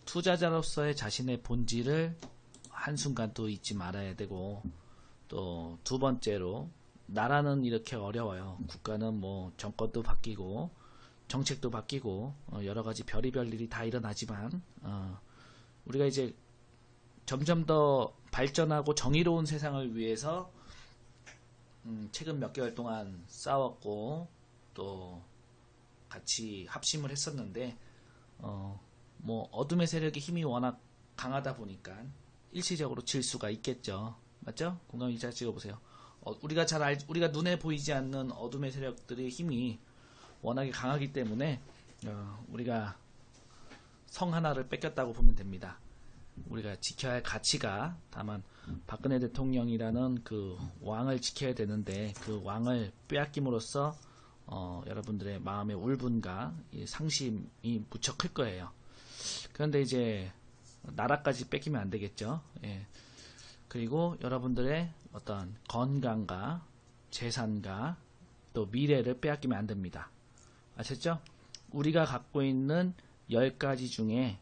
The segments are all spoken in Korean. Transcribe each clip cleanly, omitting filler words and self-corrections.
투자자로서의 자신의 본질을 한순간도 잊지 말아야 되고, 또 두 번째로 나라는 이렇게 어려워요. 국가는 뭐 정권도 바뀌고 정책도 바뀌고 여러가지 별의별 일이 다 일어나지만 우리가 이제 점점 더 발전하고 정의로운 세상을 위해서 최근 몇 개월 동안 싸웠고 또 같이 합심을 했었는데 뭐 어둠의 세력의 힘이 워낙 강하다 보니까 일시적으로 질 수가 있겠죠. 맞죠? 공감 잘 찍어보세요. 우리가 눈에 보이지 않는 어둠의 세력들의 힘이 워낙에 강하기 때문에 우리가 성 하나를 뺏겼다고 보면 됩니다. 우리가 지켜야 할 가치가, 다만 박근혜 대통령이라는 그 왕을 지켜야 되는데 그 왕을 빼앗김으로써 여러분들의 마음의 울분과 상심이 무척 클 거예요. 그런데 이제 나라까지 뺏기면 안 되겠죠. 예. 그리고 여러분들의 어떤 건강과 재산과 또 미래를 빼앗기면 안 됩니다. 아셨죠? 우리가 갖고 있는 10가지 중에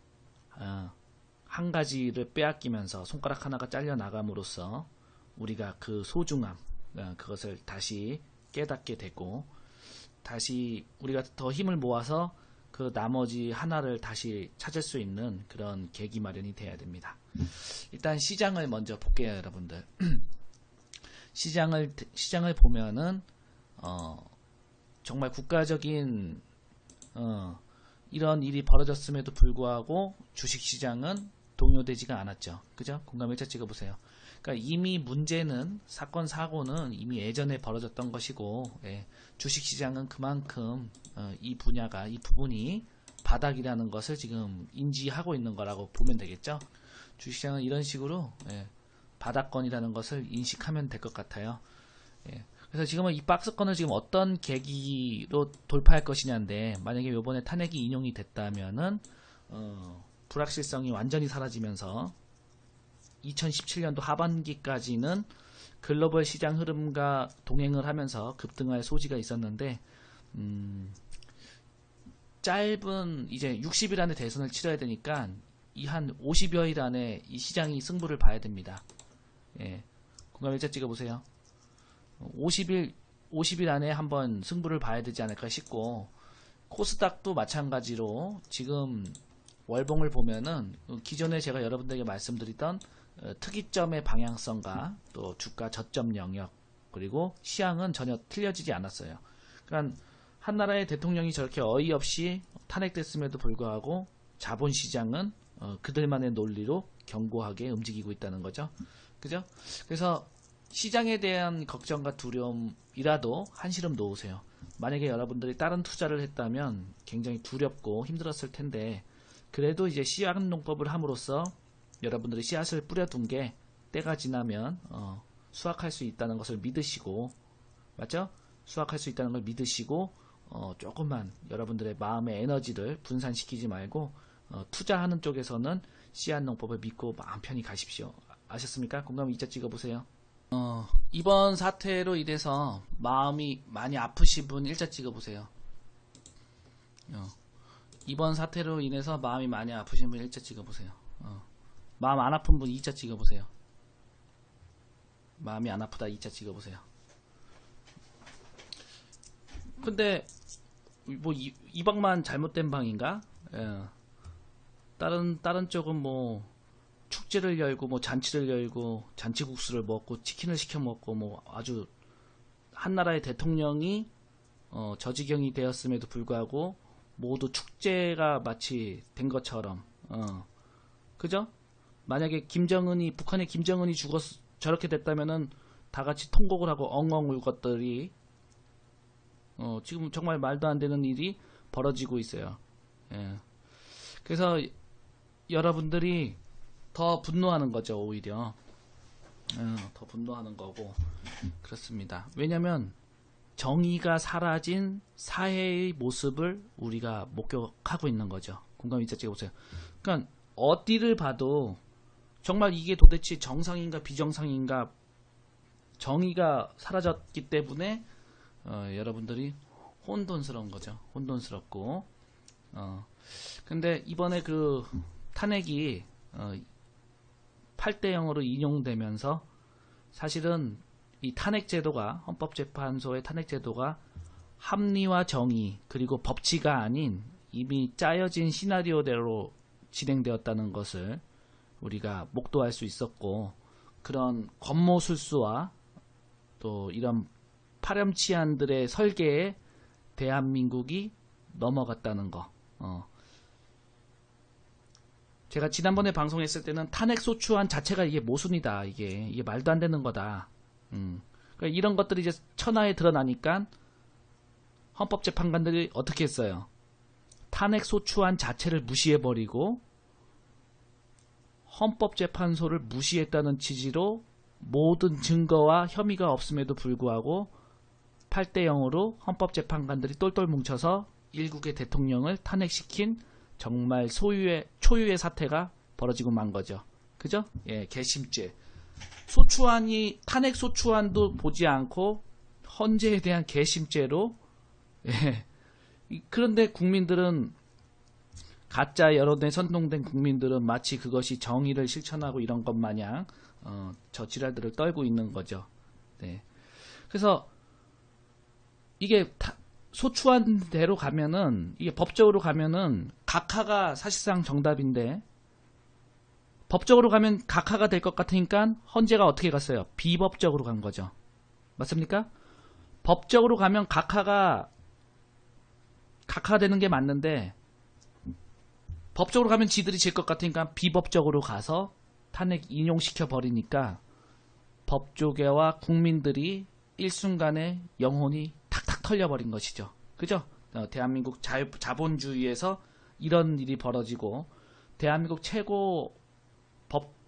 한 가지를 빼앗기면서 손가락 하나가 잘려 나감으로써 우리가 그 소중함, 그것을 다시 깨닫게 되고, 다시 우리가 더 힘을 모아서 그 나머지 하나를 다시 찾을 수 있는 그런 계기 마련이 돼야 됩니다. 일단 시장을 먼저 볼게요, 여러분들. 시장을 보면은 정말 국가적인 이런 일이 벌어졌음에도 불구하고 주식시장은 동요되지가 않았죠. 그죠? 공감 일자 찍어보세요. 그러니까 이미 문제는, 사건 사고는 이미 예전에 벌어졌던 것이고, 예, 주식시장은 그만큼 이 분야가, 이 부분이 바닥이라는 것을 지금 인지하고 있는 거라고 보면 되겠죠. 주식시장은 이런 식으로 바닥권이라는 것을 인식하면 될 것 같아요. 예. 그래서 지금은 이 박스권을 지금 어떤 계기로 돌파할 것이냐인데, 만약에 이번에 탄핵이 인용이 됐다면은 불확실성이 완전히 사라지면서 2017년도 하반기까지는 글로벌 시장 흐름과 동행을 하면서 급등할 소지가 있었는데, 짧은 이제 60일 안에 대선을 치러야 되니까 이 한 50여일 안에 이 시장이 승부를 봐야 됩니다. 예. 공감 일자 찍어보세요. 50일 안에 한번 승부를 봐야 되지 않을까 싶고, 코스닥도 마찬가지로 지금 월봉을 보면은 기존에 제가 여러분들에게 말씀드리던 특이점의 방향성과 또 주가 저점 영역, 그리고 시향은 전혀 틀려지지 않았어요. 그러니까 한 나라의 대통령이 저렇게 어이없이 탄핵됐음에도 불구하고 자본시장은 그들만의 논리로 견고하게 움직이고 있다는 거죠. 그죠? 그래서 시장에 대한 걱정과 두려움이라도 한시름 놓으세요. 만약에 여러분들이 다른 투자를 했다면 굉장히 두렵고 힘들었을 텐데, 그래도 이제 씨앗농법을 함으로써 여러분들이 씨앗을 뿌려둔 게 때가 지나면 수확할 수 있다는 것을 믿으시고, 맞죠? 수확할 수 있다는 걸 믿으시고 조금만 여러분들의 마음의 에너지를 분산시키지 말고 투자하는 쪽에서는 씨앗농법을 믿고 마음 편히 가십시오. 아셨습니까? 공감 이자 찍어보세요. 이번 사태로 인해서 마음이 많이 아프신 분 일자 찍어보세요. 이번 사태로 인해서 마음이 많이 아프신 분 일자 찍어보세요. 마음 안 아픈 분 2자 찍어보세요. 마음이 안 아프다 2자 찍어보세요. 근데 뭐 이 방만 잘못된 방인가? 예. 다른 쪽은 뭐 축제를 열고 뭐 잔치를 열고 잔치국수를 먹고 치킨을 시켜 먹고 뭐 아주 한 나라의 대통령이 저 지경이 되었음에도 불구하고 모두 축제가 마치 된 것처럼 그죠? 만약에 북한의 김정은이 저렇게 됐다면은 다 같이 통곡을 하고 엉엉 울 것들이 지금 정말 말도 안 되는 일이 벌어지고 있어요. 예. 그래서 여러분들이 더 분노하는 거죠, 오히려. 더 분노하는 거고, 그렇습니다. 왜냐면 정의가 사라진 사회의 모습을 우리가 목격하고 있는 거죠. 공감 이자 찍어보세요. 그러니까 어디를 봐도 정말 이게 도대체 정상인가 비정상인가, 정의가 사라졌기 때문에 여러분들이 혼돈스러운 거죠. 혼돈스럽고. 근데 이번에 그 탄핵이 8대 0으로 인용되면서 사실은 이 탄핵제도가, 헌법재판소의 탄핵제도가 합리와 정의 그리고 법치가 아닌 이미 짜여진 시나리오대로 진행되었다는 것을 우리가 목도할 수 있었고, 그런 권모술수와 또 이런 파렴치한들의 설계에 대한민국이 넘어갔다는 거. 제가 지난번에 방송했을 때는 탄핵소추안 자체가 이게 모순이다. 이게 말도 안 되는 거다. 그러니까 이런 것들이 이제 천하에 드러나니까 헌법재판관들이 어떻게 했어요? 탄핵소추안 자체를 무시해버리고 헌법재판소를 무시했다는 취지로 모든 증거와 혐의가 없음에도 불구하고 8대 0으로 헌법재판관들이 똘똘 뭉쳐서 일국의 대통령을 탄핵시킨 정말 초유의 사태가 벌어지고 만 거죠. 그죠? 예, 개심죄. 탄핵 소추안도 보지 않고 헌재에 대한 개심죄로, 예. 그런데 국민들은, 가짜 여론에 선동된 국민들은 마치 그것이 정의를 실천하고 이런 것 마냥 저 지랄들을 떨고 있는 거죠. 네. 그래서 이게 소추안대로 가면은, 이게 법적으로 가면은 각하가 사실상 정답인데, 법적으로 가면 각하가 될 것 같으니까 헌재가 어떻게 갔어요? 비법적으로 간 거죠. 맞습니까? 법적으로 가면 각하가 되는 게 맞는데, 법적으로 가면 지들이 질 것 같으니까 비법적으로 가서 탄핵 인용시켜 버리니까 법조계와 국민들이 일순간에 영혼이 탁탁 털려버린 것이죠. 그죠? 대한민국 자본주의에서 이런 일이 벌어지고, 대한민국 최고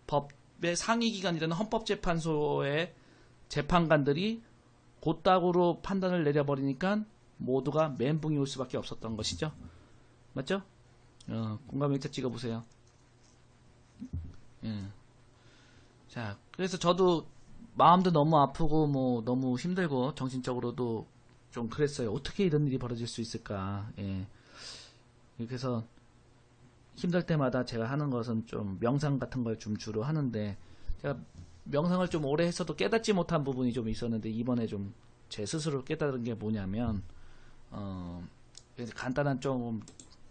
법의 상위기관이라는 헌법재판소의 재판관들이 곧다구로 판단을 내려버리니까 모두가 멘붕이 올 수밖에 없었던 것이죠. 맞죠? 공감 일자 찍어보세요. 자, 그래서 저도 마음도 너무 아프고 뭐 너무 힘들고 정신적으로도 좀 그랬어요. 어떻게 이런 일이 벌어질 수 있을까. 예. 그래서 힘들 때마다 제가 하는 것은 좀 명상 같은 걸 좀 주로 하는데, 제가 명상을 좀 오래 했어도 깨닫지 못한 부분이 좀 있었는데, 이번에 좀 제 스스로 깨달은 게 뭐냐면, 간단한 좀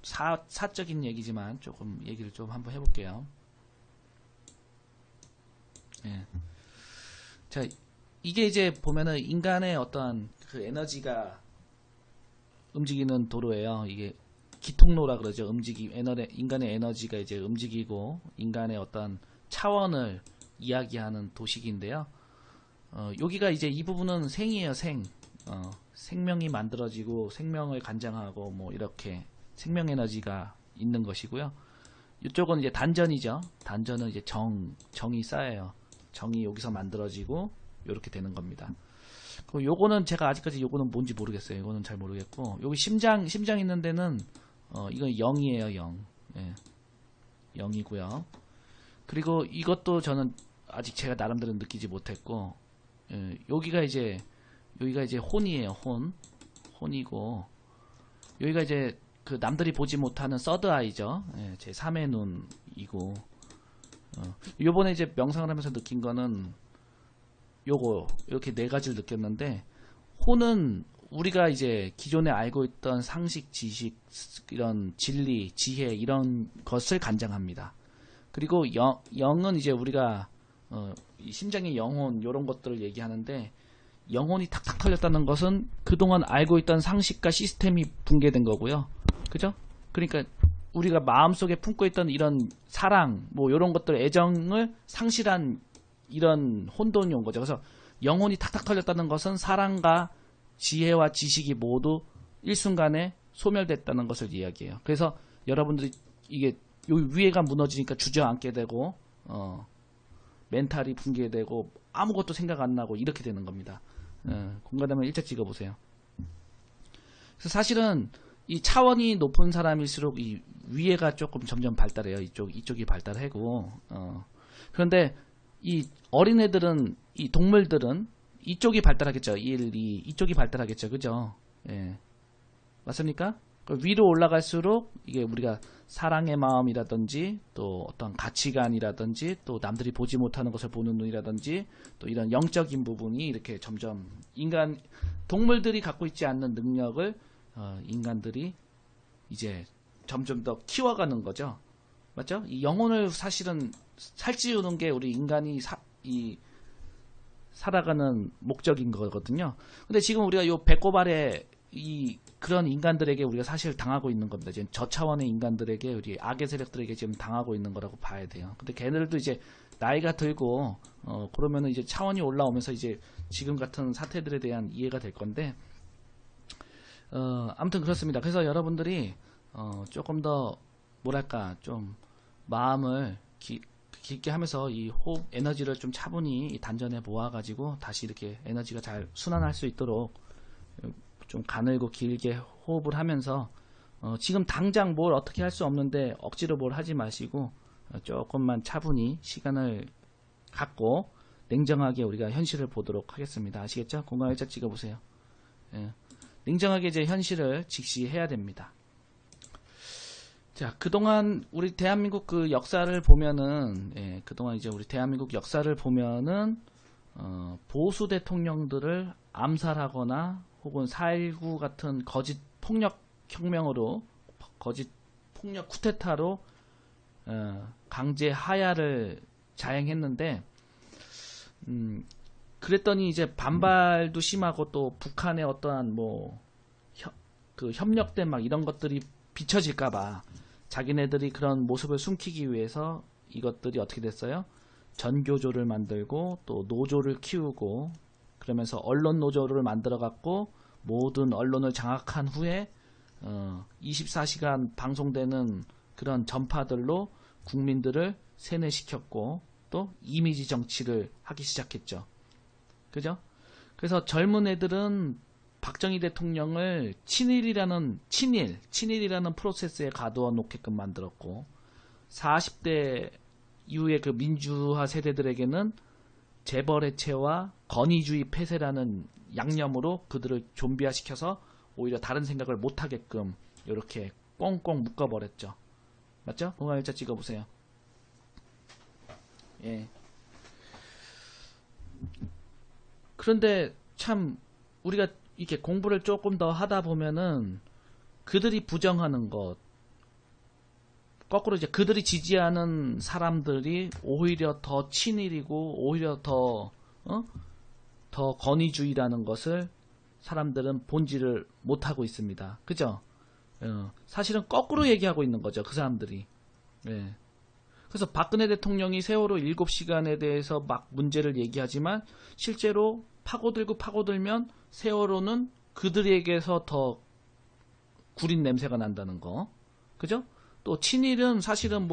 사적인 얘기지만 조금 얘기를 좀 한번 해볼게요. 예. 자, 이게 이제 보면은 인간의 어떠한 그 에너지가 움직이는 도로예요. 이게 기통로라 그러죠. 인간의 에너지가 이제 움직이고 인간의 어떤 차원을 이야기하는 도식인데요. 여기가 이제 이 부분은 생이에요. 생명이 만들어지고 생명을 간장하고 뭐 이렇게 생명 에너지가 있는 것이고요. 이쪽은 이제 단전이죠. 단전은 이제 정이 쌓여요. 정이 여기서 만들어지고 이렇게 되는 겁니다. 요거는 제가 아직까지 요거는 뭔지 모르겠어요. 이거는 잘 모르겠고, 여기 심장 있는 데는 이건 0이에요. 0. 예. 0이고요. 그리고 이것도 저는 아직 제가 나름대로 느끼지 못했고, 예. 여기가 이제 혼이에요. 혼이고, 여기가 이제 그 남들이 보지 못하는 서드 아이죠. 예. 제 3의 눈이고, 요번에 이제 명상을 하면서 느낀 거는 요거 이렇게 네 가지를 느꼈는데, 혼은 우리가 이제 기존에 알고 있던 상식, 지식, 이런 진리, 지혜 이런 것을 간장합니다. 그리고 영은 이제 우리가 심장의 영혼 이런 것들을 얘기하는데, 영혼이 탁탁 털렸다는 것은 그동안 알고 있던 상식과 시스템이 붕괴된 거고요. 그죠? 그러니까 우리가 마음속에 품고 있던 이런 사랑 뭐 이런 것들, 애정을 상실한 이런 혼돈이 온 거죠. 그래서 영혼이 탁탁 털렸다는 것은 사랑과 지혜와 지식이 모두 일순간에 소멸됐다는 것을 이야기해요. 그래서 여러분들이 이게 요 위에가 무너지니까 주저앉게 되고 멘탈이 붕괴되고 아무것도 생각 안 나고 이렇게 되는 겁니다. 공감되면 일자 찍어보세요. 그래서 사실은 이 차원이 높은 사람일수록 이 위에가 조금 점점 발달해요. 이쪽이 발달하고 그런데 이 어린애들은, 이 동물들은 이쪽이 발달하겠죠. 1, 2 이쪽이 발달하겠죠. 그죠? 예. 맞습니까? 위로 올라갈수록 이게 우리가 사랑의 마음이라든지 또 어떤 가치관이라든지 또 남들이 보지 못하는 것을 보는 눈이라든지 또 이런 영적인 부분이 이렇게 점점 동물들이 갖고 있지 않는 능력을 인간들이 이제 점점 더 키워가는 거죠. 맞죠? 이 영혼을 사실은 살찌우는 게 우리 인간이 살아가는 목적인 거거든요. 근데 지금 우리가 요 배꼽 아래 그런 인간들에게 우리가 사실 당하고 있는 겁니다. 지금 저 차원의 인간들에게 우리 악의 세력들에게 지금 당하고 있는 거라고 봐야 돼요. 근데 걔네들도 이제 나이가 들고 그러면은 이제 차원이 올라오면서 이제 지금 같은 사태들에 대한 이해가 될 건데 아무튼 그렇습니다. 그래서 여러분들이 조금 더 뭐랄까 좀 마음을 깊게 하면서 이 호흡 에너지를 좀 차분히 단전에 모아가지고 다시 이렇게 에너지가 잘 순환할 수 있도록 좀 가늘고 길게 호흡을 하면서 지금 당장 뭘 어떻게 할 수 없는데 억지로 뭘 하지 마시고 조금만 차분히 시간을 갖고 냉정하게 우리가 현실을 보도록 하겠습니다. 아시겠죠? 공간일자 찍어보세요. 예. 냉정하게 이제 현실을 직시해야 됩니다. 자, 그동안 우리 대한민국 그 역사를 보면은, 그동안 이제 우리 대한민국 역사를 보면은, 보수 대통령들을 암살하거나 혹은 4.19 같은 거짓 폭력 혁명으로, 거짓 폭력 쿠데타로, 강제 하야를 자행했는데, 그랬더니 이제 반발도 심하고 또 북한의 어떠한 그 협력된 막 이런 것들이 비춰질까봐 자기네들이 그런 모습을 숨기기 위해서 이것들이 어떻게 됐어요? 전교조를 만들고 또 노조를 키우고 그러면서 언론 노조를 만들어 갖고 모든 언론을 장악한 후에 24시간 방송되는 그런 전파들로 국민들을 세뇌시켰고 또 이미지 정치를 하기 시작했죠. 그죠? 그래서 젊은 애들은 박정희 대통령을 친일이라는 프로세스에 가두어 놓게끔 만들었고 40대 이후의 그 민주화 세대들에게는 재벌해체와 권위주의 폐쇄라는 양념으로 그들을 좀비화시켜서 오히려 다른 생각을 못하게끔 이렇게 꽁꽁 묶어버렸죠. 맞죠? 공간일자 찍어보세요. 예. 그런데 참 우리가 이렇게 공부를 조금 더 하다 보면은 그들이 부정하는 것 거꾸로 이제 그들이 지지하는 사람들이 오히려 더 친일이고 오히려 더 권위주의라는 것을 사람들은 본질을 못하고 있습니다. 그죠? 사실은 거꾸로 얘기하고 있는 거죠. 그 사람들이. 예. 그래서 박근혜 대통령이 세월호 7시간에 대해서 막 문제를 얘기하지만 실제로 파고들면 세월호는 그들에게서 더 구린 냄새가 난다는 거. 그죠? 또 친일은 사실은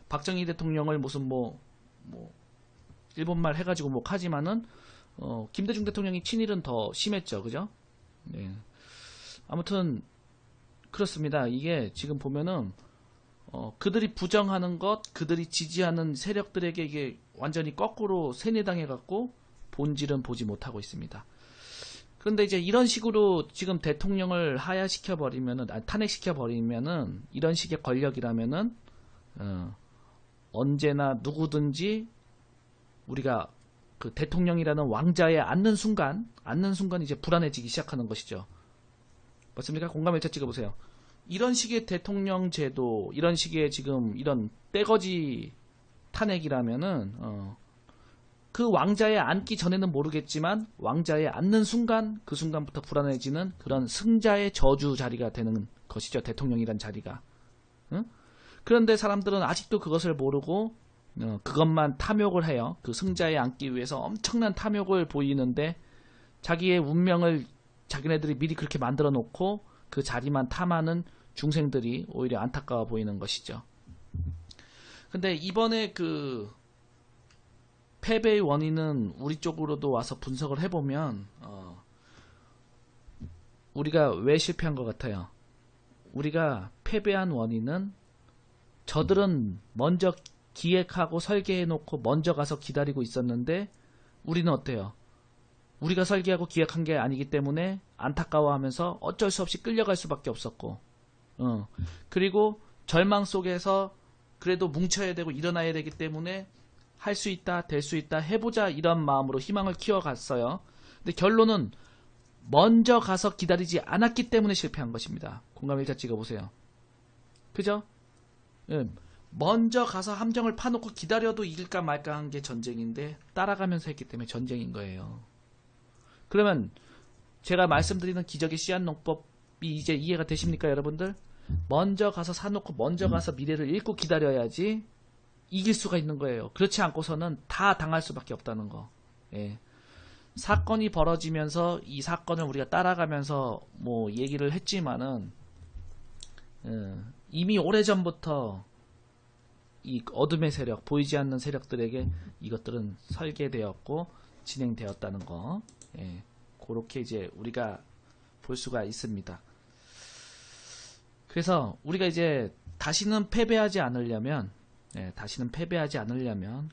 박정희 대통령을 무슨 일본말 해가지고 하지만은 김대중 대통령이 친일은 더 심했죠. 그죠? 네. 아무튼 그렇습니다. 이게 지금 보면은 그들이 부정하는 것, 그들이 지지하는 세력들에게 이게 완전히 거꾸로 세뇌당해갖고 본질은 보지 못하고 있습니다. 그런데 이제 이런 식으로 지금 대통령을 하야시켜버리면은, 탄핵시켜버리면은, 이런 식의 권력이라면은, 언제나 누구든지 우리가 그 대통령이라는 왕자에 앉는 순간 이제 불안해지기 시작하는 것이죠. 맞습니까? 공감일자 찍어보세요. 이런 식의 대통령 제도, 이런 식의 지금 이런 떼거지 탄핵이라면은, 그 왕자에 앉기 전에는 모르겠지만 왕자에 앉는 순간 그 순간부터 불안해지는 그런 승자의 저주 자리가 되는 것이죠. 대통령이란 자리가. 응? 그런데 사람들은 아직도 그것을 모르고 그것만 탐욕을 해요. 그 승자에 앉기 위해서 엄청난 탐욕을 보이는데 자기의 운명을 자기네들이 미리 그렇게 만들어 놓고 그 자리만 탐하는 중생들이 오히려 안타까워 보이는 것이죠. 근데 이번에 그 패배의 원인은 우리 쪽으로도 와서 분석을 해보면 우리가 왜 실패한 것 같아요. 우리가 패배한 원인은 저들은 먼저 기획하고 설계해놓고 먼저 가서 기다리고 있었는데 우리는 어때요? 우리가 설계하고 기획한 게 아니기 때문에 안타까워하면서 어쩔 수 없이 끌려갈 수밖에 없었고, 그리고 절망 속에서 그래도 뭉쳐야 되고 일어나야 되기 때문에 할 수 있다, 될 수 있다, 해보자 이런 마음으로 희망을 키워갔어요. 근데 결론은 먼저 가서 기다리지 않았기 때문에 실패한 것입니다. 공감 일자 찍어보세요. 그죠? 예, 먼저 가서 함정을 파놓고 기다려도 이길까 말까 한 게 전쟁인데 따라가면서 했기 때문에 전쟁인 거예요. 그러면 제가 말씀드리는 기적의 씨앗 농법이 이제 이해가 되십니까, 여러분들? 먼저 가서 사놓고 먼저 가서 미래를 읽고 기다려야지 이길 수가 있는 거예요. 그렇지 않고서는 다 당할 수밖에 없다는 거. 예. 사건이 벌어지면서 이 사건을 우리가 따라가면서 뭐 얘기를 했지만은 이미 오래전부터 이 어둠의 세력, 보이지 않는 세력들에게 이것들은 설계되었고 진행되었다는 거. 예. 그렇게 이제 우리가 볼 수가 있습니다. 그래서 우리가 이제 다시는 패배하지 않으려면,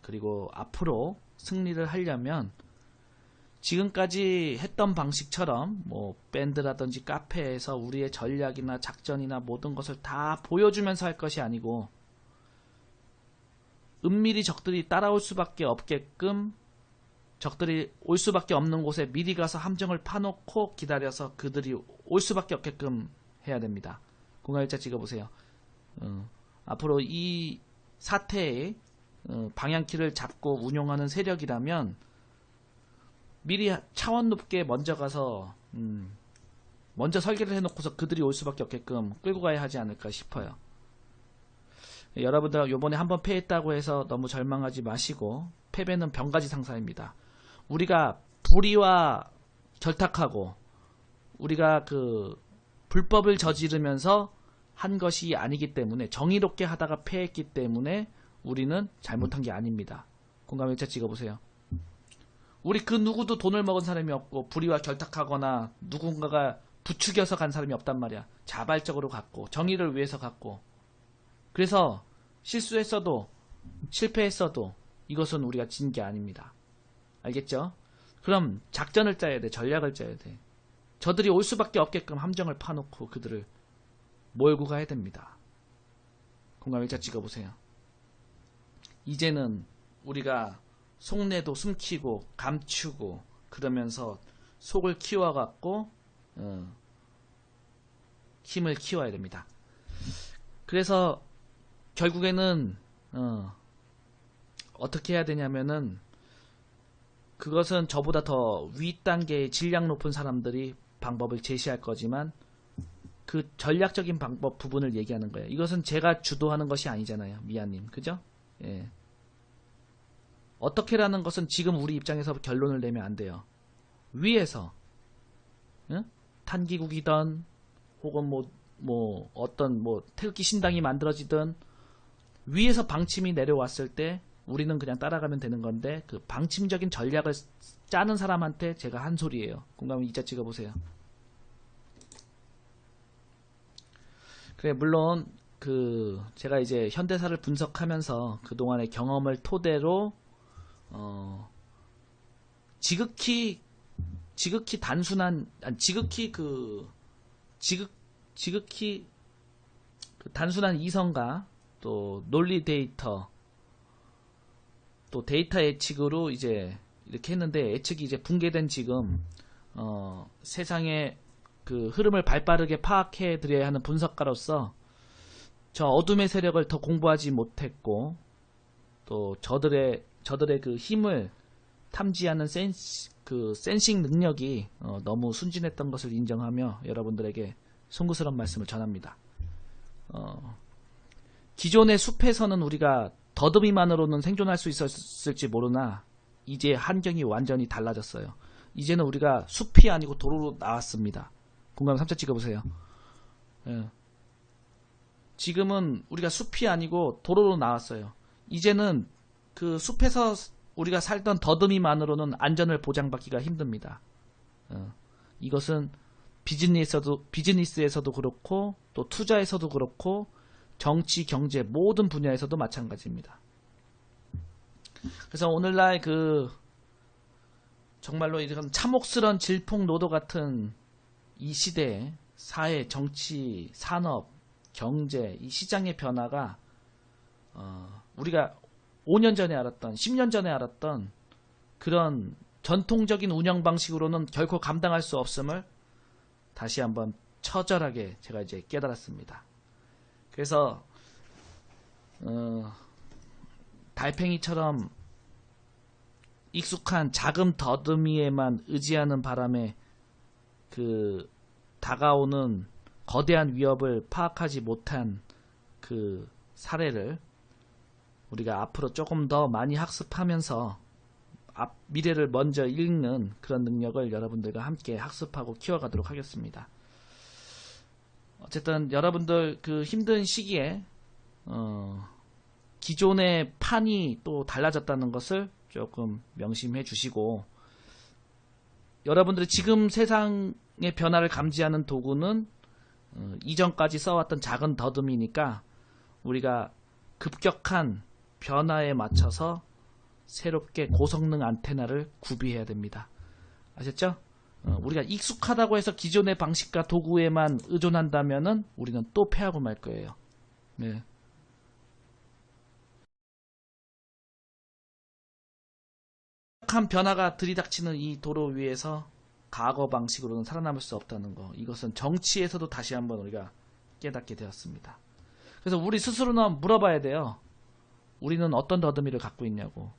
그리고 앞으로 승리를 하려면 지금까지 했던 방식처럼 뭐 밴드라든지 카페에서 우리의 전략이나 작전이나 모든 것을 다 보여주면서 할 것이 아니고 은밀히 적들이 따라올 수밖에 없게끔, 적들이 올 수밖에 없는 곳에 미리 가서 함정을 파놓고 기다려서 그들이 올 수밖에 없게끔 해야 됩니다. 공간일자 찍어보세요. 앞으로 이 사태의 방향키를 잡고 운용하는 세력이라면 미리 차원 높게 먼저 가서 먼저 설계를 해놓고서 그들이 올 수밖에 없게끔 끌고 가야 하지 않을까 싶어요. 여러분들 요번에 한번 패했다고 해서 너무 절망하지 마시고, 패배는 병가지 상사입니다. 우리가 불의와 결탁하고 우리가 그 불법을 저지르면서 한 것이 아니기 때문에, 정의롭게 하다가 패했기 때문에 우리는 잘못한 게 아닙니다. 공감 일자 찍어보세요. 우리 그 누구도 돈을 먹은 사람이 없고 불의와 결탁하거나 누군가가 부추겨서 간 사람이 없단 말이야. 자발적으로 갔고 정의를 위해서 갔고, 그래서 실수했어도 실패했어도 이것은 우리가 진 게 아닙니다. 알겠죠? 그럼 작전을 짜야 돼. 전략을 짜야 돼. 저들이 올 수밖에 없게끔 함정을 파놓고 그들을 몰고 가야 됩니다. 공감 일자 찍어보세요. 이제는 우리가 속내도 숨기고 감추고 그러면서 속을 키워갖고 힘을 키워야 됩니다. 그래서 결국에는 어떻게 해야 되냐면은, 그것은 저보다 더 윗단계의 질량 높은 사람들이 방법을 제시할 거지만 그 전략적인 방법 부분을 얘기하는 거예요. 이것은 제가 주도하는 것이 아니잖아요. 미아님. 그죠? 예. 어떻게라는 것은 지금 우리 입장에서 결론을 내면 안 돼요. 위에서 탄기국이든 혹은 어떤 태극기 신당이 만들어지든 위에서 방침이 내려왔을 때 우리는 그냥 따라가면 되는 건데, 그 방침적인 전략을 짜는 사람한테 제가 한 소리예요. 공감을 이자 찍어보세요. 그래, 물론 제가 이제 현대사를 분석하면서 그동안의 경험을 토대로 지극히 단순한, 지극히 단순한 이성과 또 논리 데이터, 또 데이터 예측으로 이제 이렇게 했는데, 예측이 이제 붕괴된 지금 세상의 그 흐름을 발빠르게 파악해 드려야 하는 분석가로서 저 어둠의 세력을 더 공부하지 못했고, 또 저들의 그 힘을 탐지하는 센싱 능력이 너무 순진했던 것을 인정하며 여러분들에게 송구스러운 말씀을 전합니다. 기존의 숲에서는 우리가 더듬이만으로는 생존할 수 있었을지 모르나 이제 환경이 완전히 달라졌어요. 이제는 우리가 숲이 아니고 도로로 나왔습니다. 공감 3차 찍어보세요. 예. 지금은 우리가 숲이 아니고 도로로 나왔어요. 이제는 그 숲에서 우리가 살던 더듬이만으로는 안전을 보장받기가 힘듭니다. 이것은 비즈니스에서도 그렇고 또 투자에서도 그렇고 정치, 경제 모든 분야에서도 마찬가지입니다. 그래서 오늘날 정말로 이런 참혹스런 질풍노도 같은 이 시대에 사회, 정치, 산업, 경제, 이 시장의 변화가 우리가 5년 전에 알았던, 10년 전에 알았던 그런 전통적인 운영 방식으로는 결코 감당할 수 없음을 다시 한번 처절하게 제가 이제 깨달았습니다. 그래서 달팽이처럼 익숙한 자금 더듬이에만 의지하는 바람에 그 다가오는 거대한 위협을 파악하지 못한 그 사례를 우리가 앞으로 조금 더 많이 학습하면서 미래를 먼저 읽는 그런 능력을 여러분들과 함께 학습하고 키워가도록 하겠습니다. 어쨌든 여러분들 그 힘든 시기에 기존의 판이 또 달라졌다는 것을 조금 명심해 주시고, 여러분들이 지금 세상의 변화를 감지하는 도구는 이전까지 써왔던 작은 더듬이니까 우리가 급격한 변화에 맞춰서 새롭게 고성능 안테나를 구비해야 됩니다. 아셨죠? 우리가 익숙하다고 해서 기존의 방식과 도구에만 의존한다면은 우리는 또 패하고 말 거예요. 네. 한 변화가 들이닥치는 이 도로 위에서 과거 방식으로는 살아남을 수 없다는 거, 이것은 정치에서도 다시 한번 우리가 깨닫게 되었습니다. 그래서 우리 스스로는 물어봐야 돼요. 우리는 어떤 더듬이를 갖고 있냐고.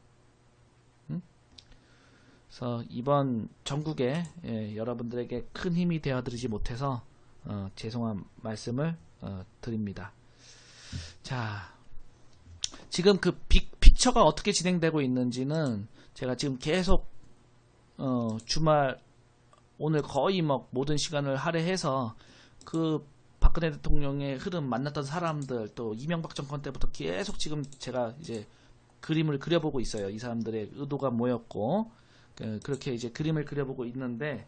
응? 그래서 이번 전국에 여러분들에게 큰 힘이 되어드리지 못해서 죄송한 말씀을 드립니다. 자, 지금 그 빅픽처가 어떻게 진행되고 있는지는 제가 지금 계속 주말 오늘 거의 뭐 모든 시간을 할애해서 그 박근혜 대통령의 흐름, 만났던 사람들, 또 이명박 정권 때부터 계속 지금 제가 이제 그림을 그려보고 있어요. 이 사람들의 의도가 뭐였고, 그렇게 이제 그림을 그려보고 있는데,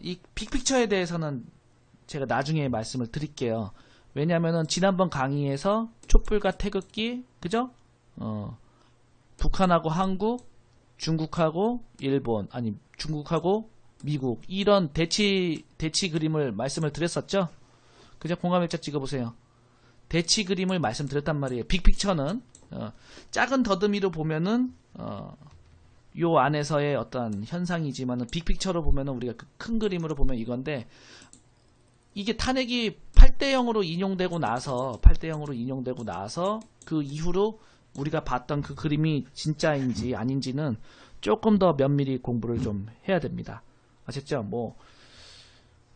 이 빅픽처에 대해서는 제가 나중에 말씀을 드릴게요. 왜냐면은 지난번 강의에서 촛불과 태극기, 그죠? 북한하고 한국, 중국하고 일본, 아니 중국하고 미국, 이런 대치 그림을 말씀을 드렸었죠. 그죠? 공감일자 찍어보세요. 대치 그림을 말씀드렸단 말이에요. 빅픽처는 작은 더듬이로 보면은 요 안에서의 어떤 현상이지만은 빅픽처로 보면은 우리가 그 큰 그림으로 보면 이건데, 이게 탄핵이 8대0으로 인용되고 나서 그 이후로 우리가 봤던 그 그림이 진짜인지 아닌지는 조금 더 면밀히 공부를 좀 해야 됩니다. 아셨죠? 뭐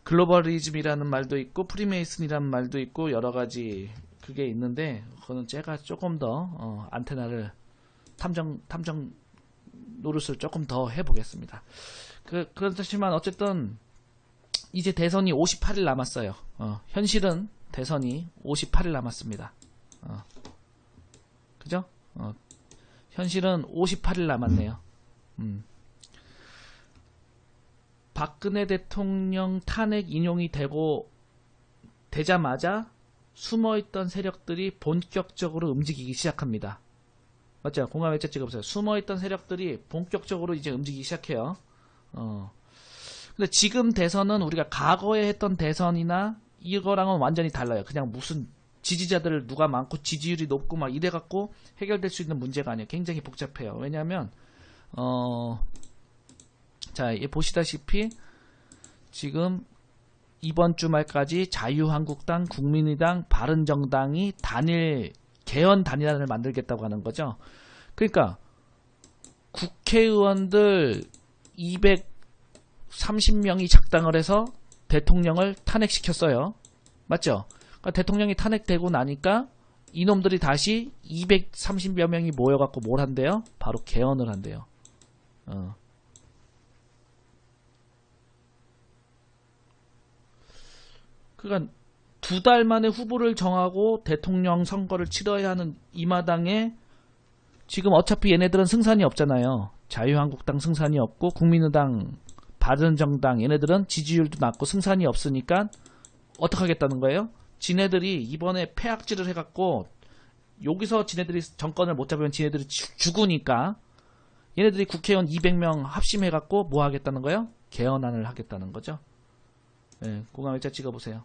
글로벌리즘이라는 말도 있고 프리메이슨이라는 말도 있고 여러 가지 그게 있는데, 그거는 제가 조금 더 안테나를 탐정 노릇을 조금 더 해보겠습니다. 그렇지만 어쨌든 이제 대선이 58일 남았어요. 현실은 대선이 58일 남았습니다. 그죠? 현실은 58일 남았네요. 박근혜 대통령 탄핵 인용이 되자마자 숨어있던 세력들이 본격적으로 움직이기 시작합니다. 맞죠? 공감 일자 찍어보세요. 숨어있던 세력들이 본격적으로 이제 움직이기 시작해요. 근데 지금 대선은 우리가 과거에 했던 대선이나 이거랑은 완전히 달라요. 그냥 무슨 지지자들 누가 많고 지지율이 높고 막 이래갖고 해결될 수 있는 문제가 아니에요. 굉장히 복잡해요. 왜냐하면 자, 보시다시피 지금 이번 주말까지 자유한국당, 국민의당, 바른정당이 개헌 단일화를 만들겠다고 하는 거죠. 그러니까 국회의원들 230명이 작당을 해서 대통령을 탄핵시켰어요. 맞죠? 그러니까 대통령이 탄핵되고 나니까 이놈들이 다시 230여 명이 모여갖고 뭘 한대요? 바로 개헌을 한대요. 그러니까 2달 만에 후보를 정하고 대통령 선거를 치러야 하는 이 마당에 지금 어차피 얘네들은 승산이 없잖아요. 자유한국당 승산이 없고 국민의당, 바른정당 얘네들은 지지율도 낮고 승산이 없으니까 어떡하겠다는 거예요? 지네들이 이번에 패악질을 해갖고 여기서 지네들이 정권을 못 잡으면 지네들이 죽으니까 얘네들이 국회의원 200명 합심해갖고 뭐 하겠다는 거예요? 개헌안을 하겠다는 거죠. 예, 공감일자 찍어보세요.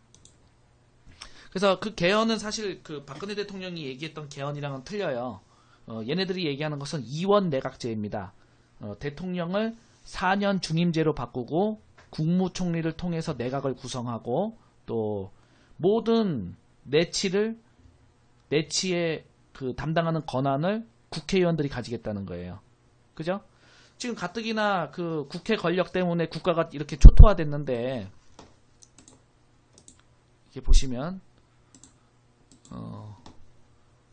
그래서 그 개헌은 사실 그 박근혜 대통령이 얘기했던 개헌이랑은 틀려요. 얘네들이 얘기하는 것은 이원 내각제입니다. 대통령을 4년 중임제로 바꾸고 국무총리를 통해서 내각을 구성하고 또 모든 내치의 그 담당하는 권한을 국회의원들이 가지겠다는 거예요. 그죠? 지금 가뜩이나 그 국회 권력 때문에 국가가 이렇게 초토화됐는데 이렇게 보시면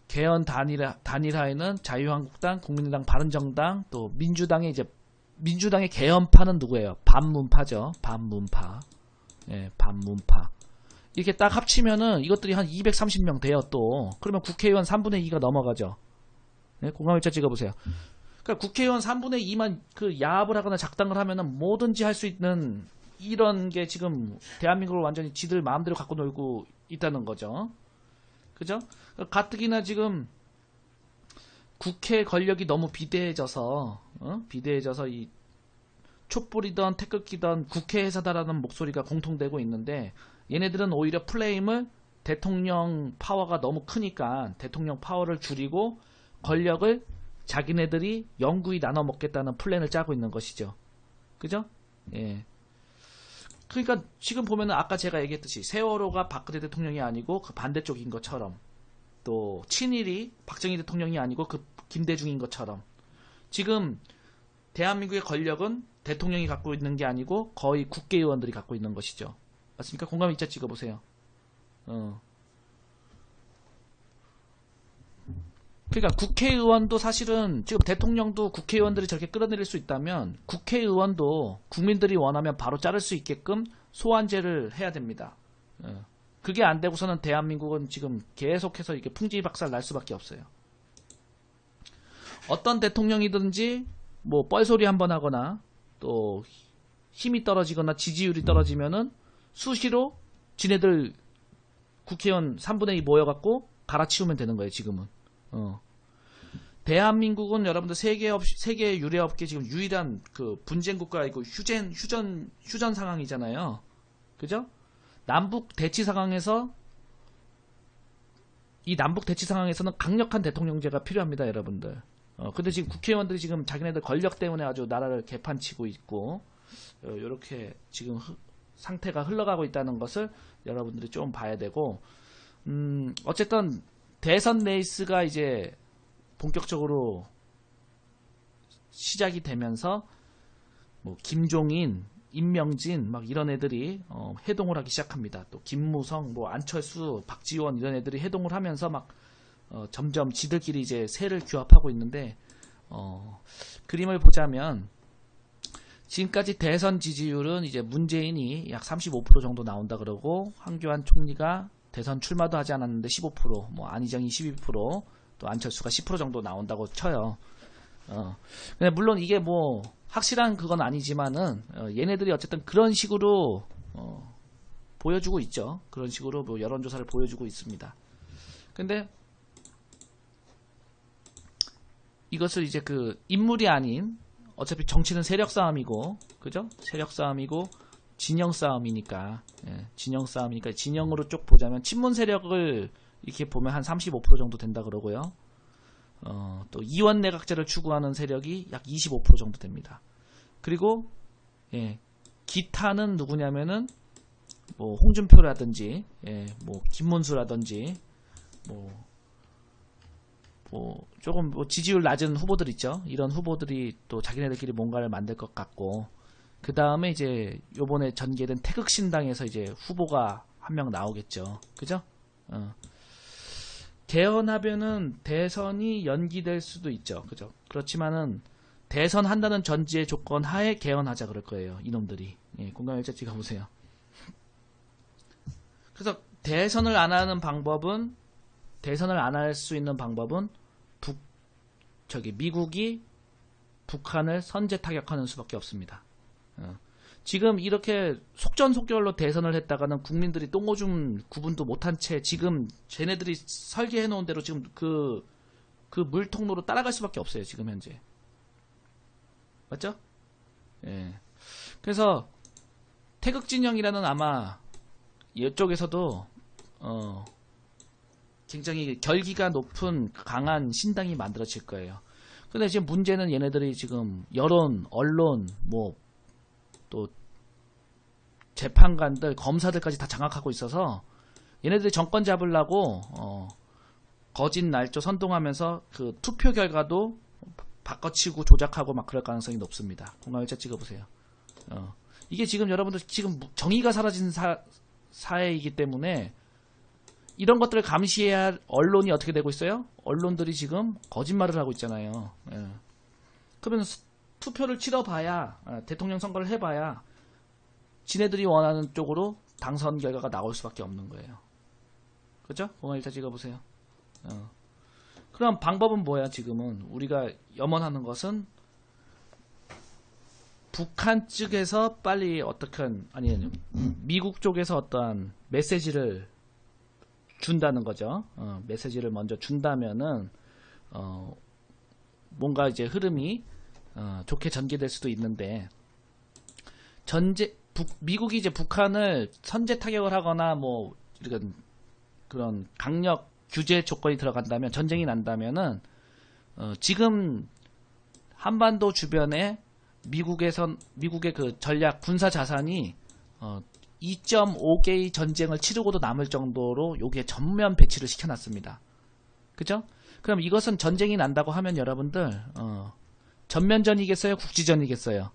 개헌 단일화에는 자유한국당, 국민의당, 바른정당, 또 민주당의 개헌파는 누구예요? 반문파죠. 반문파. 예, 반문파. 이렇게 딱 합치면은 이것들이 한 230명 돼요, 또. 그러면 국회의원 3분의 2가 넘어가죠. 예, 공감일자 찍어보세요. 그러니까 국회의원 3분의 2만 그 야합을 하거나 작당을 하면은 뭐든지 할 수 있는 이런 게 지금 대한민국을 완전히 지들 마음대로 갖고 놀고 있다는 거죠. 그죠? 가뜩이나 지금 국회 권력이 너무 비대해져서 이 촛불이던 태극기던 국회의사다라는 목소리가 공통되고 있는데 얘네들은 오히려 플레임을 대통령 파워가 너무 크니까 대통령 파워를 줄이고 권력을 자기네들이 영구히 나눠 먹겠다는 플랜을 짜고 있는 것이죠. 그죠? 예. 그러니까 지금 보면은 아까 제가 얘기했듯이 세월호가 박근혜 대통령이 아니고 그 반대쪽인 것처럼 또 친일이 박정희 대통령이 아니고 그 김대중인 것처럼 지금 대한민국의 권력은 대통령이 갖고 있는 게 아니고 거의 국회의원들이 갖고 있는 것이죠. 맞습니까? 공감 일자 찍어보세요. 그러니까 국회의원도 사실은 지금 대통령도 국회의원들이 저렇게 끌어내릴 수 있다면 국회의원도 국민들이 원하면 바로 자를 수 있게끔 소환제를 해야 됩니다. 그게 안 되고서는 대한민국은 지금 계속해서 이렇게 풍지박살 날 수밖에 없어요. 어떤 대통령이든지 뭐 뻘소리 한번 하거나 또 힘이 떨어지거나 지지율이 떨어지면은 수시로 지네들 국회의원 3분의 2 모여갖고 갈아치우면 되는 거예요, 지금은. 대한민국은 여러분들 세계 유례없게 지금 유일한 그 분쟁 국가이고 휴전 상황이잖아요. 그죠? 남북 대치 상황에서 이 남북 대치 상황에서는 강력한 대통령제가 필요합니다, 여러분들. 근데 지금 국회의원들이 지금 자기네들 권력 때문에 아주 나라를 개판치고 있고 이렇게 지금 상태가 흘러가고 있다는 것을 여러분들이 좀 봐야 되고 어쨌든 대선 레이스가 이제 본격적으로 시작이 되면서 뭐 김종인, 임명진 막 이런 애들이 해동을 하기 시작합니다. 또 김무성, 뭐 안철수, 박지원 이런 애들이 해동을 하면서 막 점점 지들끼리 이제 세를 규합하고 있는데 그림을 보자면 지금까지 대선 지지율은 이제 문재인이 약 35% 정도 나온다 그러고 황교안 총리가 대선 출마도 하지 않았는데 15%, 뭐 안희정이 12%, 또 안철수가 10% 정도 나온다고 쳐요. 근데 물론 이게 뭐 확실한 그건 아니지만은 얘네들이 어쨌든 그런 식으로 보여주고 있죠. 그런 식으로 뭐 여론조사를 보여주고 있습니다. 근데 이것을 이제 그 인물이 아닌 어차피 정치는 세력 싸움이고, 그죠? 세력 싸움이고 진영 싸움이니까, 진영 싸움이니까 진영으로 쭉 보자면 친문 세력을 이렇게 보면 한 35% 정도 된다 그러고요. 또 이원 내각제를 추구하는 세력이 약 25% 정도 됩니다. 그리고 기타는 누구냐면은 뭐 홍준표라든지, 뭐 김문수라든지, 뭐 조금 뭐 지지율 낮은 후보들 있죠. 이런 후보들이 또 자기네들끼리 뭔가를 만들 것 같고, 그 다음에 이제 요번에 전개된 태극신당에서 이제 후보가 한 명 나오겠죠. 그죠? 개헌하면은 대선이 연기될 수도 있죠. 그죠? 그렇지만은 대선 한다는 전제의 조건 하에 개헌하자 그럴 거예요. 이놈들이. 공감일자 찍어보세요. 그래서 대선을 안 하는 방법은, 대선을 안 할 수 있는 방법은 미국이 북한을 선제 타격하는 수밖에 없습니다. 지금 이렇게 속전속결로 대선을 했다가는 국민들이 똥오줌 구분도 못한 채 지금 쟤네들이 설계해 놓은 대로 지금 그 물통로로 따라갈 수밖에 없어요. 지금 현재. 맞죠? 예. 그래서 태극진영이라는 아마 이쪽에서도 굉장히 결기가 높은 강한 신당이 만들어질 거예요. 근데 지금 문제는 얘네들이 지금 여론, 언론, 뭐 또 재판관들, 검사들까지 다 장악하고 있어서 얘네들이 정권 잡으려고 거짓 날조 선동하면서 그 투표 결과도 바꿔치고 조작하고 막 그럴 가능성이 높습니다. 공감일자 찍어보세요. 이게 지금 여러분들 지금 정의가 사라진 사회이기 때문에 이런 것들을 감시해야 할 언론이 어떻게 되고 있어요? 언론들이 지금 거짓말을 하고 있잖아요. 예. 그러면 투표를 치러봐야 대통령 선거를 해봐야 지네들이 원하는 쪽으로 당선 결과가 나올 수밖에 없는 거예요. 그렇죠? 공항일자 찍어보세요. 그럼 방법은 뭐야? 지금은 우리가 염원하는 것은 북한 측에서 빨리 아니 미국 쪽에서 어떠한 메시지를 준다는 거죠. 메시지를 먼저 준다면은 뭔가 이제 흐름이 좋게 전개될 수도 있는데 미국이 이제 북한을 선제 타격을 하거나 뭐 이런 그런 강력 규제 조건이 들어간다면 전쟁이 난다면은 지금 한반도 주변에 미국의 그 전략 군사 자산이 2.5개의 전쟁을 치르고도 남을 정도로 여기에 전면 배치를 시켜놨습니다. 그죠? 그럼 이것은 전쟁이 난다고 하면 여러분들 전면전이겠어요? 국지전이겠어요?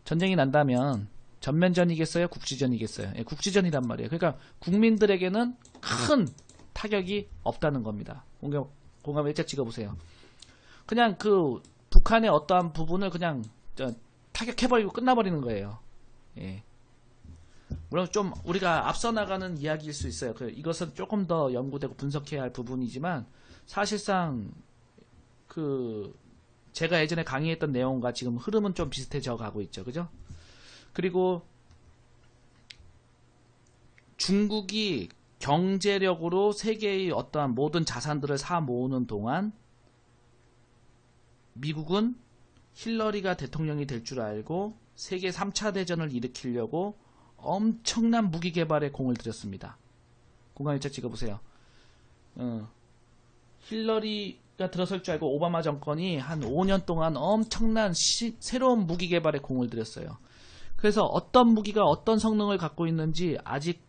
전쟁이 난다면 전면전이겠어요? 국지전이겠어요? 예, 국지전이란 말이에요. 그러니까 국민들에게는 큰 타격이 없다는 겁니다. 공감 일자 찍어보세요. 그냥 그 북한의 어떠한 부분을 그냥 타격해버리고 끝나버리는 거예요. 예. 물론 좀 우리가 앞서 나가는 이야기일 수 있어요. 이것은 조금 더 연구되고 분석해야 할 부분이지만 사실상 제가 예전에 강의했던 내용과 지금 흐름은 좀 비슷해져 가고 있죠. 그죠? 그리고 중국이 경제력으로 세계의 어떠한 모든 자산들을 사 모으는 동안 미국은 힐러리가 대통령이 될 줄 알고 세계 3차 대전을 일으키려고 엄청난 무기 개발에 공을 들였습니다. 공간일자 찍어보세요. 힐러리가 들어설 줄 알고 오바마 정권이 한 5년 동안 엄청난 새로운 무기 개발에 공을 들였어요. 그래서 어떤 무기가 어떤 성능을 갖고 있는지 아직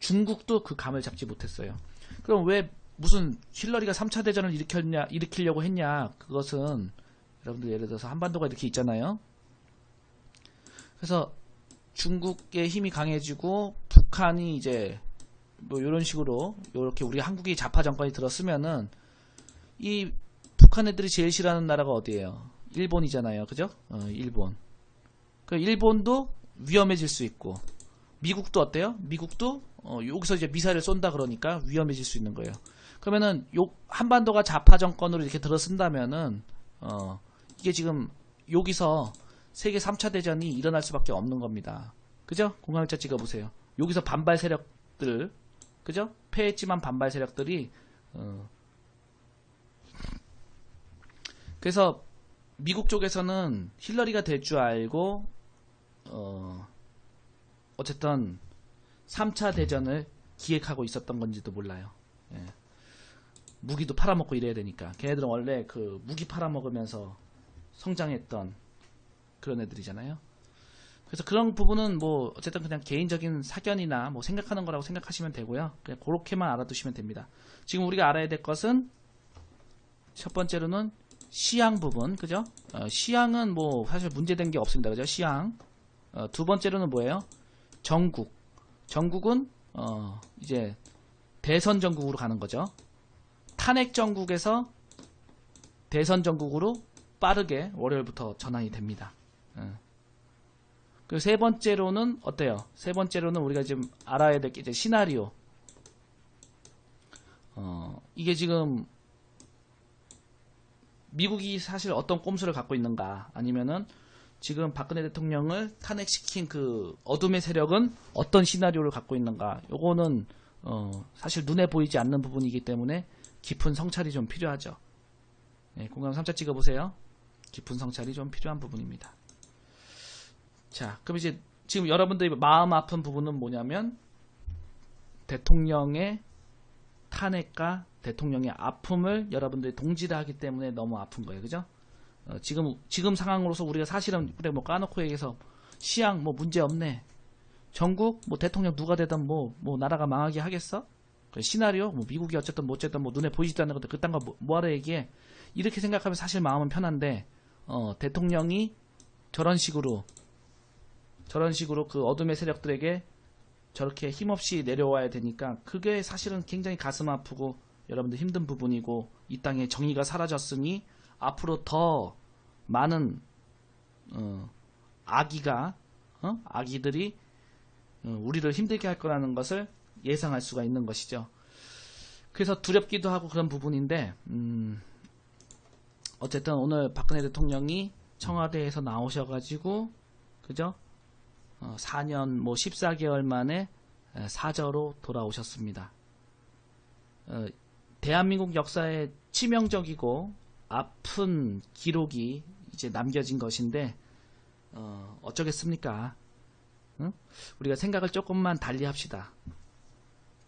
중국도 그 감을 잡지 못했어요. 그럼 왜 무슨 힐러리가 3차 대전을 일으키려고 했냐? 그것은 여러분들 예를 들어서 한반도가 이렇게 있잖아요. 그래서 중국의 힘이 강해지고 북한이 이제 뭐 이런 식으로 이렇게 우리 한국이 좌파 정권이 들었으면은 이 북한 애들이 제일 싫어하는 나라가 어디예요? 일본이잖아요. 그죠? 일본. 그 일본도 위험해질 수 있고 미국도 어때요? 미국도 여기서 이제 미사일을 쏜다 그러니까 위험해질 수 있는 거예요. 그러면은 한반도가 좌파 정권으로 이렇게 들어선다면은 이게 지금 여기서 세계 3차 대전이 일어날 수밖에 없는 겁니다. 그죠? 공간일자 찍어보세요. 여기서 반발 세력들, 그죠? 패했지만 반발 세력들이 그래서 미국 쪽에서는 힐러리가 될 줄 알고 어쨌든 3차 대전을 기획하고 있었던 건지도 몰라요. 예. 무기도 팔아먹고 이래야 되니까. 걔네들은 원래 그 무기 팔아먹으면서 성장했던 그런 애들이잖아요. 그래서 그런 부분은 뭐 어쨌든 그냥 개인적인 사견이나 뭐 생각하는 거라고 생각하시면 되고요. 그냥 그렇게만 알아두시면 됩니다. 지금 우리가 알아야 될 것은 첫 번째로는 시향 부분, 그죠? 시향은 뭐 사실 문제된 게 없습니다. 그죠? 시향. 두 번째로는 뭐예요? 정국. 정국은 이제 대선 정국으로 가는 거죠. 탄핵 정국에서 대선 정국으로 빠르게 월요일부터 전환이 됩니다. 그리고 세 번째로는 어때요? 세 번째로는 우리가 지금 알아야 될 게 이제 시나리오. 이게 지금 미국이 사실 어떤 꼼수를 갖고 있는가, 아니면은 지금 박근혜 대통령을 탄핵시킨 그 어둠의 세력은 어떤 시나리오를 갖고 있는가, 요거는 사실 눈에 보이지 않는 부분이기 때문에 깊은 성찰이 좀 필요하죠. 네, 공감 3차 찍어보세요. 깊은 성찰이 좀 필요한 부분입니다. 자, 그럼 이제 지금 여러분들이 마음 아픈 부분은 뭐냐면 대통령의 탄핵과 대통령의 아픔을 여러분들이 동지를 하기 때문에 너무 아픈 거예요. 그죠? 지금 상황으로서 우리가 사실은 그래 뭐 까놓고 얘기해서 시향 뭐 문제 없네. 전국 뭐 대통령 누가 되든 뭐 나라가 망하게 하겠어? 시나리오 뭐 미국이 어쨌든 뭐 눈에 보이지도 않는 것들 그딴 거 뭐하러 얘기해? 이렇게 생각하면 사실 마음은 편한데 대통령이 저런 식으로 그 어둠의 세력들에게 저렇게 힘없이 내려와야 되니까 그게 사실은 굉장히 가슴 아프고 여러분들 힘든 부분이고 이 땅에 정의가 사라졌으니 앞으로 더 많은 아기들이 우리를 힘들게 할 거라는 것을 예상할 수가 있는 것이죠. 그래서 두렵기도 하고 그런 부분인데 어쨌든 오늘 박근혜 대통령이 청와대에서 나오셔가지고 그죠? 4년 뭐 14개월 만에 사저로 돌아오셨습니다. 대한민국 역사에 치명적이고 아픈 기록이 이제 남겨진 것인데 어쩌겠습니까? 응? 우리가 생각을 조금만 달리 합시다.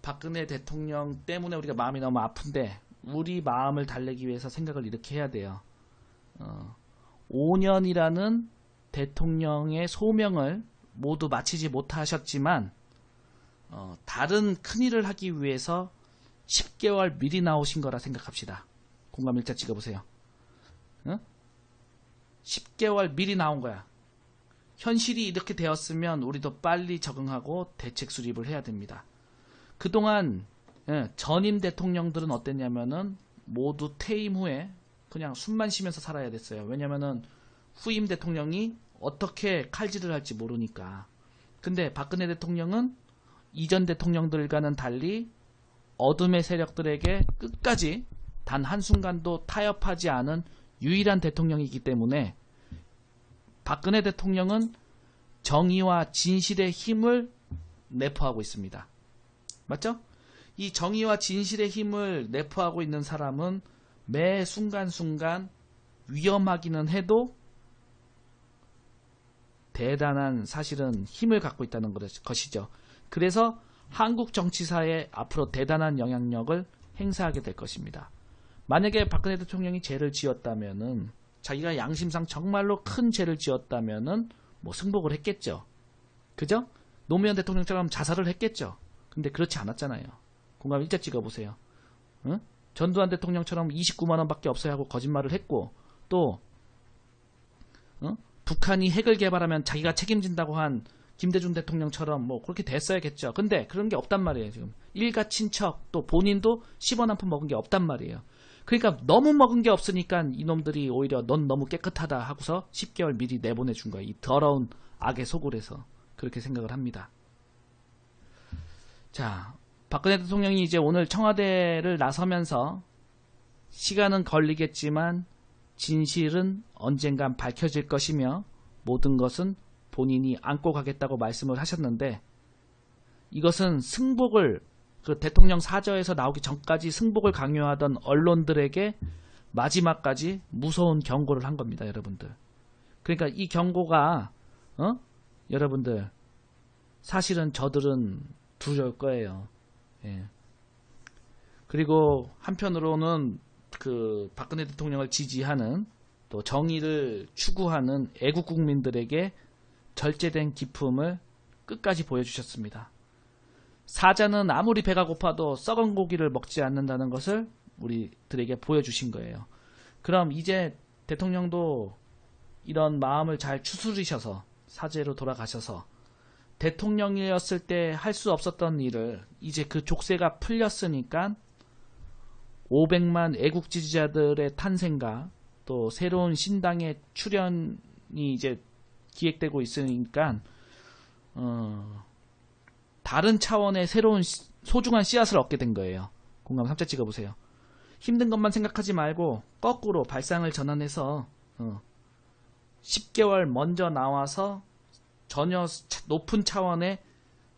박근혜 대통령 때문에 우리가 마음이 너무 아픈데 우리 마음을 달래기 위해서 생각을 이렇게 해야 돼요. 5년이라는 대통령의 소명을 모두 마치지 못하셨지만 다른 큰일을 하기 위해서 10개월 미리 나오신 거라 생각합시다. 공감 일자 찍어보세요. 10개월 미리 나온 거야. 현실이 이렇게 되었으면 우리도 빨리 적응하고 대책 수립을 해야 됩니다. 그동안 전임 대통령들은 어땠냐면은 모두 퇴임 후에 그냥 숨만 쉬면서 살아야 됐어요. 왜냐면은 후임 대통령이 어떻게 칼질을 할지 모르니까. 근데 박근혜 대통령은 이전 대통령들과는 달리 어둠의 세력들에게 끝까지 단 한순간도 타협하지 않은 유일한 대통령이기 때문에 박근혜 대통령은 정의와 진실의 힘을 내포하고 있습니다. 맞죠? 이 정의와 진실의 힘을 내포하고 있는 사람은 매 순간순간 위험하기는 해도 대단한 사실은 힘을 갖고 있다는 것이죠. 그래서 한국 정치사에 앞으로 대단한 영향력을 행사하게 될 것입니다. 만약에 박근혜 대통령이 죄를 지었다면은 자기가 양심상 정말로 큰 죄를 지었다면은 뭐 승복을 했겠죠. 그죠? 노무현 대통령처럼 자살을 했겠죠. 근데 그렇지 않았잖아요. 공감 일자 찍어보세요. 응? 전두환 대통령처럼 29만원 밖에 없어야 하고 거짓말을 했고 또 북한이 핵을 개발하면 자기가 책임진다고 한 김대중 대통령처럼 뭐 그렇게 됐어야겠죠. 근데 그런 게 없단 말이에요. 지금 일가 친척 또 본인도 10원 한 푼 먹은 게 없단 말이에요. 그러니까 너무 먹은 게 없으니까 이놈들이 오히려 넌 너무 깨끗하다 하고서 10개월 미리 내보내준 거예요. 이 더러운 악의 속을해서 그렇게 생각을 합니다. 자, 박근혜 대통령이 이제 오늘 청와대를 나서면서 시간은 걸리겠지만 진실은 언젠간 밝혀질 것이며 모든 것은 본인이 안고 가겠다고 말씀을 하셨는데 이것은 승복을 그 대통령 사저에서 나오기 전까지 승복을 강요하던 언론들에게 마지막까지 무서운 경고를 한 겁니다. 여러분들. 그러니까 이 경고가 여러분들 사실은 저들은 두려울 거예요. 예. 그리고 한편으로는 그 박근혜 대통령을 지지하는 또 정의를 추구하는 애국 국민들에게 절제된 기품을 끝까지 보여주셨습니다. 사자는 아무리 배가 고파도 썩은 고기를 먹지 않는다는 것을 우리들에게 보여주신 거예요. 그럼 이제 대통령도 이런 마음을 잘 추스리셔서 사제로 돌아가셔서 대통령이었을 때 할 수 없었던 일을 이제 그 족쇄가 풀렸으니까 500만 애국 지지자들의 탄생과 또 새로운 신당의 출현이 이제 기획되고 있으니까 다른 차원의 새로운 소중한 씨앗을 얻게 된 거예요. 공감 3자 찍어보세요. 힘든 것만 생각하지 말고 거꾸로 발상을 전환해서 10개월 먼저 나와서 전혀 높은 차원의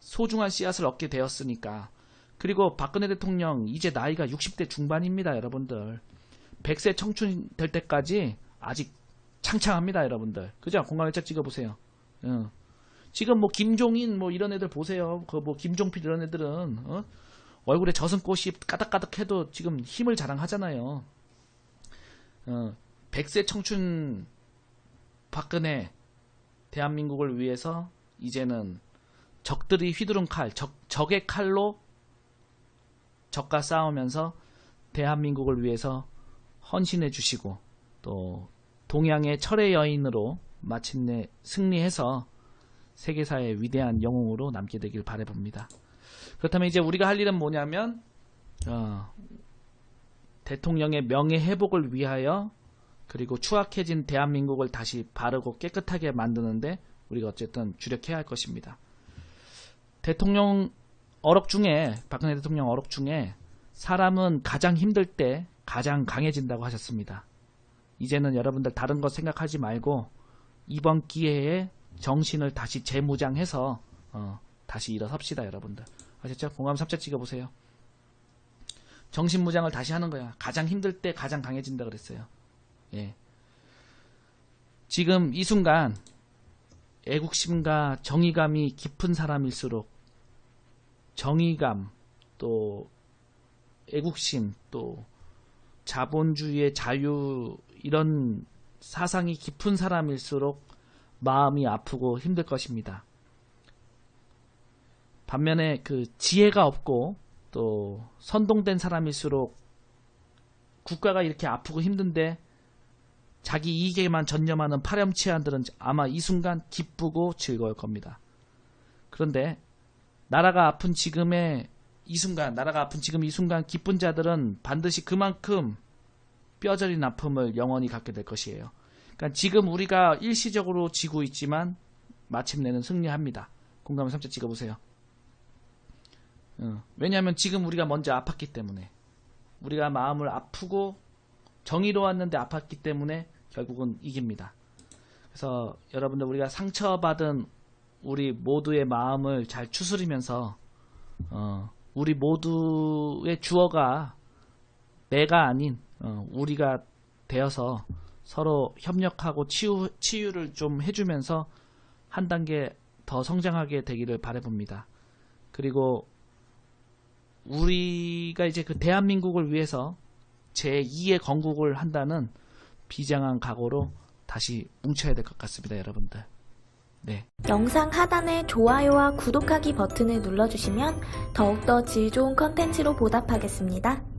소중한 씨앗을 얻게 되었으니까. 그리고 박근혜 대통령 이제 나이가 60대 중반입니다. 여러분들 100세 청춘 될 때까지 아직 창창합니다, 여러분들. 그죠? 공감 일짝 찍어보세요. 지금 뭐 김종인 뭐 이런 애들 보세요. 그 뭐 김종필 이런 애들은 얼굴에 젖은 꽃이 까닥까닥해도 지금 힘을 자랑하잖아요. 100세 청춘 박근혜 대한민국을 위해서 이제는 적들이 휘두른 칼, 적의 칼로 적과 싸우면서 대한민국을 위해서 헌신해 주시고 또 동양의 철의 여인으로 마침내 승리해서 세계사의 위대한 영웅으로 남게 되길 바라봅니다. 그렇다면 이제 우리가 할 일은 뭐냐면 대통령의 명예 회복을 위하여 그리고 추악해진 대한민국을 다시 바르고 깨끗하게 만드는데 우리가 어쨌든 주력해야 할 것입니다. 대통령 어록 중에 박근혜 대통령 어록 중에 사람은 가장 힘들 때 가장 강해진다고 하셨습니다. 이제는 여러분들 다른 것 생각하지 말고 이번 기회에 정신을 다시 재무장해서 다시 일어섭시다, 여러분들. 아셨죠? 공감 3차 찍어보세요. 정신무장을 다시 하는 거야. 가장 힘들 때 가장 강해진다 그랬어요. 예. 지금 이 순간 애국심과 정의감이 깊은 사람일수록 정의감 또 애국심 또 자본주의의 자유 이런 사상이 깊은 사람일수록 마음이 아프고 힘들 것입니다. 반면에 그 지혜가 없고 또 선동된 사람일수록 국가가 이렇게 아프고 힘든데 자기 이익에만 전념하는 파렴치한들은 아마 이 순간 기쁘고 즐거울 겁니다. 그런데 나라가 아픈 지금 이 순간 기쁜 자들은 반드시 그만큼 뼈저린 아픔을 영원히 갖게 될 것이에요. 그러니까 지금 우리가 일시적으로 지고 있지만 마침내는 승리합니다. 공감 3차 찍어보세요. 왜냐하면 지금 우리가 먼저 아팠기 때문에 우리가 마음을 아프고 정의로웠는데 아팠기 때문에 결국은 이깁니다. 그래서 여러분들 우리가 상처받은 우리 모두의 마음을 잘 추스리면서 우리 모두의 주어가 내가 아닌 우리가 되어서 서로 협력하고 치유를 좀 해주면서 한 단계 더 성장하게 되기를 바라봅니다. 그리고 우리가 이제 그 대한민국을 위해서 제2의 건국을 한다는 비장한 각오로 다시 뭉쳐야 될 것 같습니다, 여러분들. 네. 영상 하단의 좋아요와 구독하기 버튼을 눌러주시면 더욱더 질 좋은 컨텐츠로 보답하겠습니다.